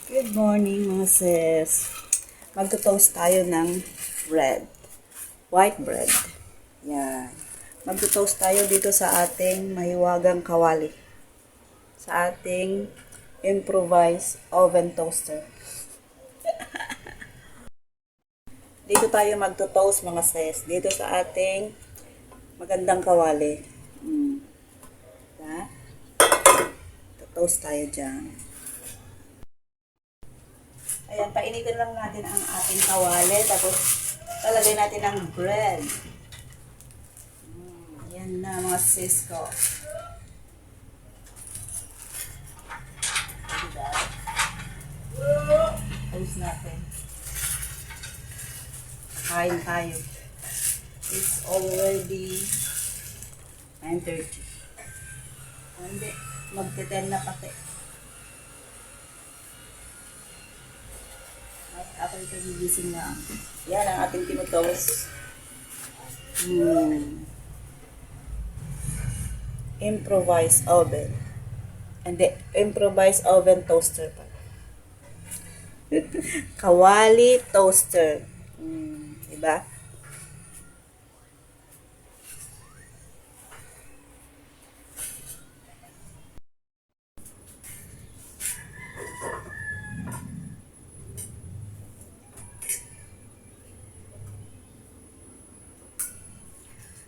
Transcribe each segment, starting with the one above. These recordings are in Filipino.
Good morning mga sis. Magto-toast tayo ng bread. White bread. Yan. Magto-toast tayo dito sa ating mahiwagang kawali. Sa ating improvised oven toaster. Dito tayo magto-toast mga sis. Dito sa ating magandang kawali. Ha? Toast tayo dyan. Ayan, painitin lang natin ang ating kawali. Tapos, talagay natin ang bread. Ayan na mga sis ko. Diba? Toast natin. Kain tayo. It's already 9:30. Hindi, magte-10 na pati. Ako ito gigising na. Yan ang ating tinutoast. Improvised oven. Hindi, improvised oven toaster pa. Kawali toaster. Diba?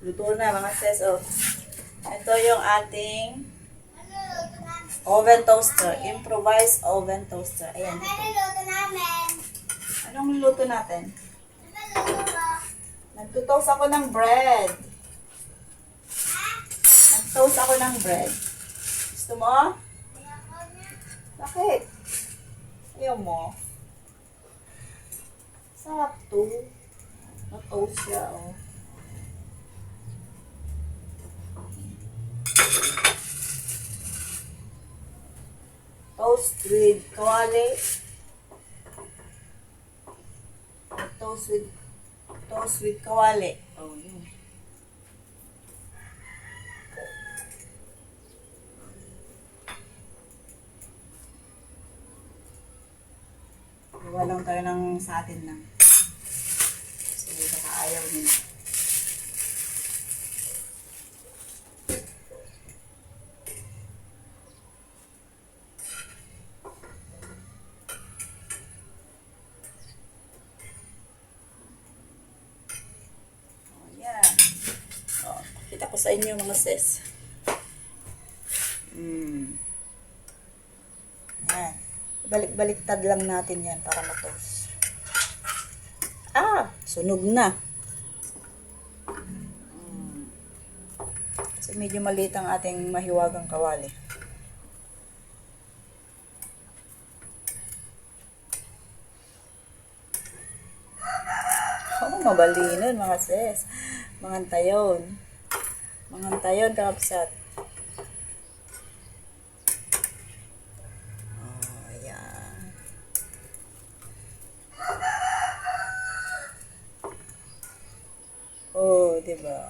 Luto na mga sis. Oh. Ito yung ating oven toaster. Improvised oven toaster. Ayan. Anong luto natin? Nagtutoast ako ng bread. Nagtoast ako ng bread. Gusto mo? Bakit? Ayaw mo? Sarap to. Nag-toast siya, oh. Toast with kawali. Toast with kawali. Oh, yun. Gawa lang tayo ng sa atin lang. So, baka ayaw nila. Kita ko sa inyo mga sis. Yan. Balik-baliktad lang natin yan para matos. Sunog na. Kasi medyo maliit ang ating mahiwagang kawali. Mabali nun mga sis. Mangantayon. Mangantayon kakapsat. Ayan. Diba?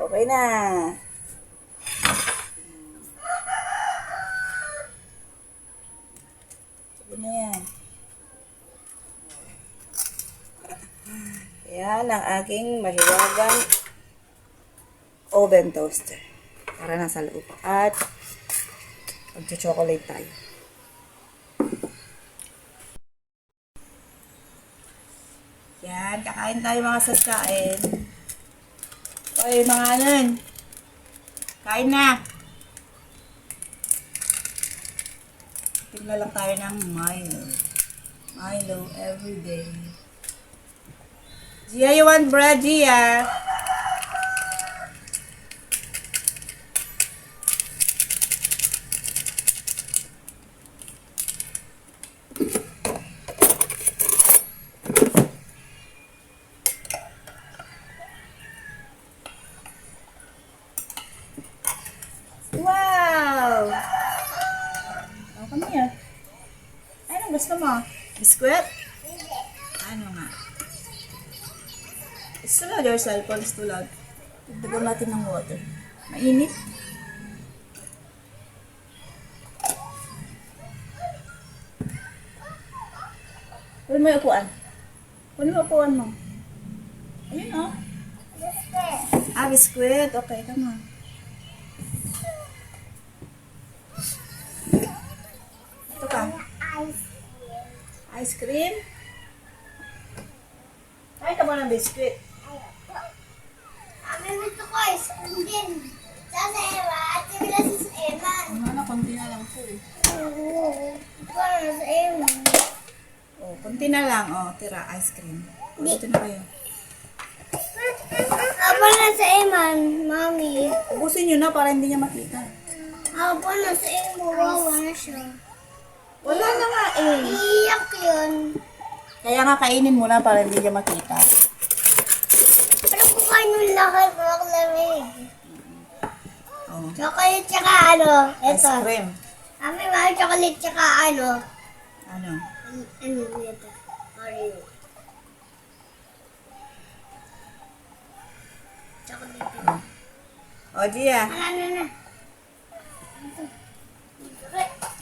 Okay na. Sige na yan. Yan ang aking mahiwagang oven toaster. Para nasa loob. At magcho-chocolate tayo. Yan, kakain tayo mga saskain. Oy, mga anon. Kain na. Tignan lang tayo ng Milo. Milo everyday. Gia, you want bread, Gia? Wow! Come here. Anong gusto mo? Biskuit? Ano nga? It's too loud, your cellphone is too loud. Dagdagan natin ng water. Mainit. Kunin mo yung upuan. Kunin mo yung upuan mo. Ayun oh. Ah, biskwit. Okay, come on. Ito ka. Ice cream? Kain ka ba ng biskwit? Mami, gusto ko ice cream din. Sa Emma, at sila sa Emma. Ano, konti na lang po eh. Para sa Emma. Oh, konti na lang. Oh, tira, ice cream. Oh, dito na kayo. Apa na sa Emma, Mami? Ubusin nyo na para hindi niya makita. Apa na sa Emma, wawa na siya. Wala na nga eh. Iyak yun. Kaya nga kainin mo na para hindi niya makita. Pero kung kayo lakay, makaklamig. Oh, Chocolate tsaka ano, ice ito. cream. Mami, may chocolate tsaka ano. Ano? Ano ito? Oreo. Chocolate ito. Oh, Gia. Ano na?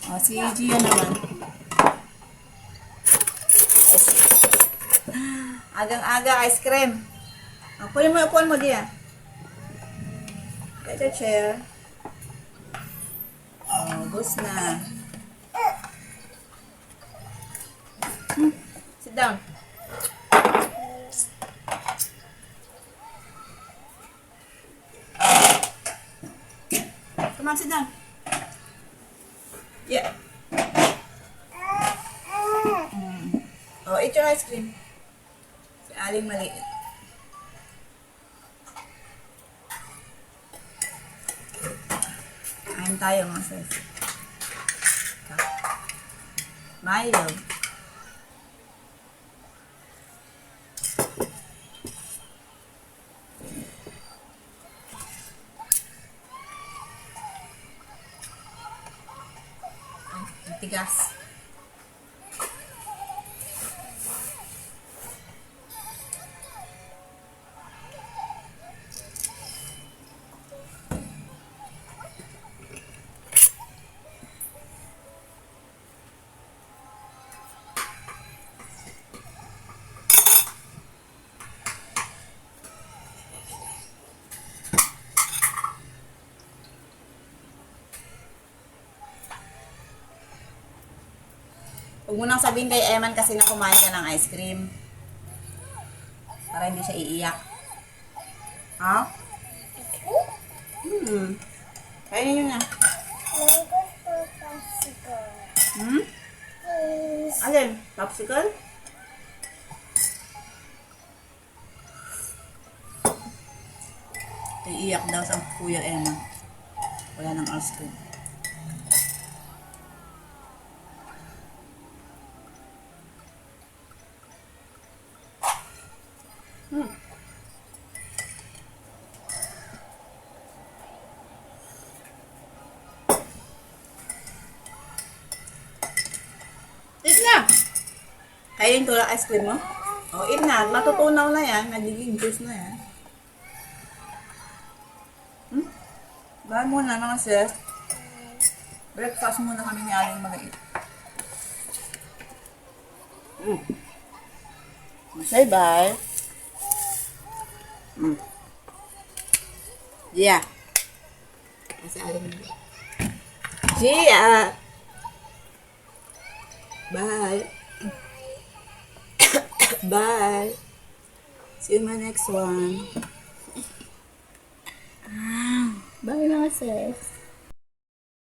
Oh, si Gia naman. Agang-aga, ice cream. Oh, kunin mo yung upuan mo, Gia. Get a chair. Oh, bus na. Sit down. Come on, sit down. Yeah. Oh, eat your ice cream. Si Aling maliit. Kain tayo mga sis. Milo. Ang tigas. Huwag mo nang sabihin kay Eman kasi na kumain ka ng ice cream. Para hindi siya iiyak. Ha? Kainin nyo na. Hmm? Alin? Popsicle? Iiyak daw sa Kuya Eman. Wala ng ice cream. Eat na! Kainin ko lang ice cream mo? O, eat na. Matutunaw na yan. Nagiging juice na yan. Bye muna mga sis. Breakfast muna kami ni Aling mag-eat. Say bye. Gia. Kasi Aling mag-eat. Gia! Bye. Bye. See you in my next one. Bye, mga sis.